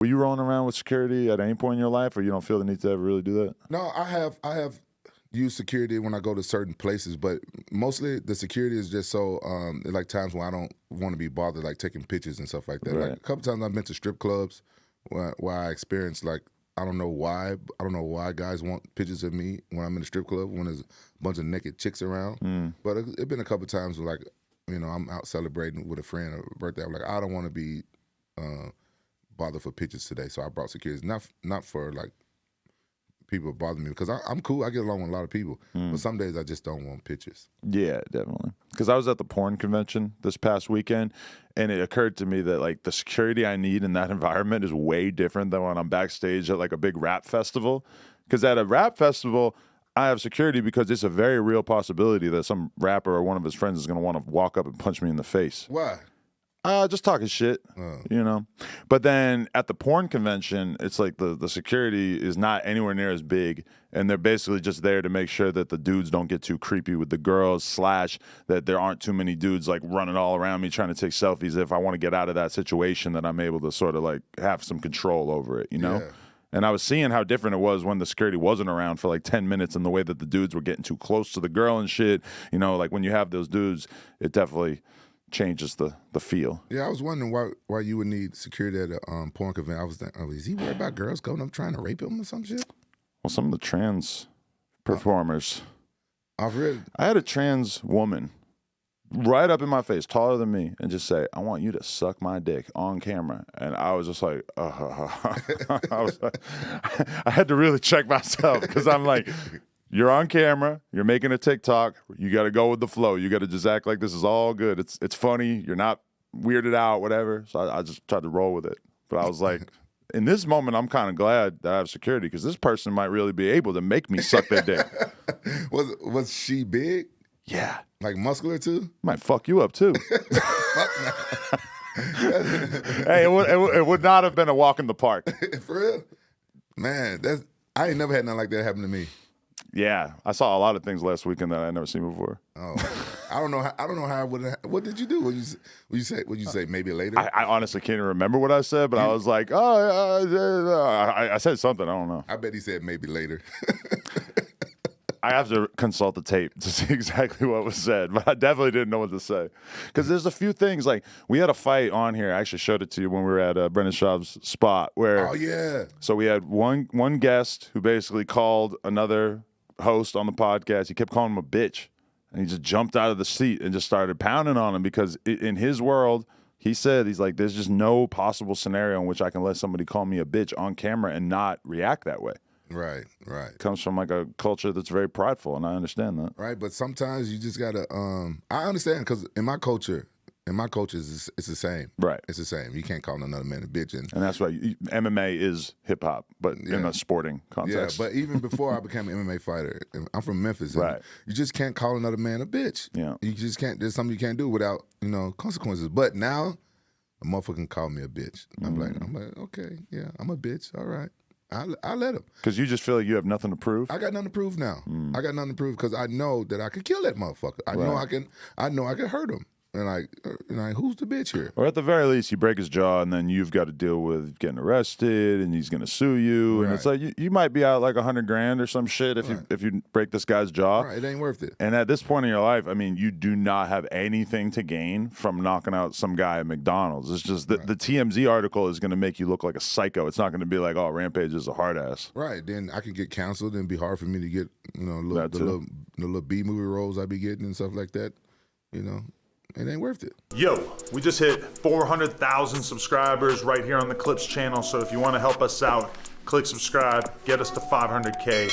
Were you rolling around with security at any point in your life, or you don't feel the need to ever really do that? No, I have used security when I go to certain places, but mostly the security is just so like times when I don't want to be bothered, like taking pictures and stuff like that. Right. Like a couple times I've been to strip clubs where I experienced like I don't know why guys want pictures of me when I'm in a strip club when there's a bunch of naked chicks around. But it's been a couple times where like I'm out celebrating with a friend or a birthday. I'm like I don't want to be bothered for pictures today, so I brought security. Not for like people bother me because I'm cool. I get along with a lot of people, but some days I just don't want pictures. Yeah, definitely. Because I was at the porn convention this past weekend, and it occurred to me that like the security I need in that environment is way different than when I'm backstage at like a big rap festival. Because at a rap festival, I have security because it's a very real possibility that some rapper or one of his friends is going to want to walk up and punch me in the face. Why? Just talking shit, But then at the porn convention, it's like the security is not anywhere near as big, and they're basically just there to make sure that the dudes don't get too creepy with the girls, / that there aren't too many dudes like running all around me trying to take selfies. If I want to get out of that situation, that I'm able to sort of like have some control over it, Yeah. And I was seeing how different it was when the security wasn't around for like 10 minutes and the way that the dudes were getting too close to the girl and shit. Like when you have those dudes, it definitely changes the feel. Yeah, I was wondering why you would need security at a porn convention. I was thinking, is he worried about girls going up trying to rape him or some shit? Well, some of the trans performers. I've read. I had a trans woman right up in my face, taller than me, and just say, "I want you to suck my dick on camera." And I was just like, I had to really check myself because I'm like, you're on camera, you're making a TikTok, you got to go with the flow. You got to just act like this is all good. It's funny. You're not weirded out, whatever. So I just tried to roll with it. But I was like, in this moment, I'm kind of glad that I have security because this person might really be able to make me suck their dick. Was she big? Yeah. Like muscular too? Might fuck you up too. Hey, it would not have been a walk in the park. For real? Man, I ain't never had nothing like that happen to me. Yeah, I saw a lot of things last weekend that I never seen before. Oh, I don't know how I would. What did you do? What you say? Maybe later. I honestly can't even remember what I said, but I was like, I said something. I don't know. I bet he said maybe later. I have to consult the tape to see exactly what was said, but I definitely didn't know what to say. Because there's a few things, like, we had a fight on here. I actually showed it to you when we were at Brendan Schaub's spot. Where, oh, yeah. So we had one guest who basically called another host on the podcast. He kept calling him a bitch. And he just jumped out of the seat and just started pounding on him because in his world, he's like, there's just no possible scenario in which I can let somebody call me a bitch on camera and not react that way. Right. It comes from like a culture that's very prideful, and I understand that. Right, but sometimes you just gotta. I understand because in my culture, it's the same. Right, it's the same. You can't call another man a bitch, and that's why MMA is hip hop, but in a sporting context. Yeah, but even before I became an MMA fighter, I'm from Memphis. Right, you just can't call another man a bitch. Yeah, you just can't. There's something you can't do without consequences. But now, a motherfucker can call me a bitch. I'm like, okay, yeah, I'm a bitch. All right. I let him. Because you just feel like you have nothing to prove? I got nothing to prove now. I got nothing to prove because I know that I could kill that motherfucker. I know I can hurt him. And like, who's the bitch here? Or at the very least, you break his jaw, and then you've got to deal with getting arrested, and he's going to sue you. Right. And it's like you might be out like $100,000 or some shit if you break this guy's jaw. Right, it ain't worth it. And at this point in your life, I mean, you do not have anything to gain from knocking out some guy at McDonald's. It's just the TMZ article is going to make you look like a psycho. It's not going to be like, oh, Rampage is a hard ass. Right. Then I can get canceled, and it'd be hard for me to get the little B movie roles I be getting and stuff like that. It ain't worth it. Yo, we just hit 400,000 subscribers right here on the Clips channel. So if you want to help us out, click subscribe, get us to 500K.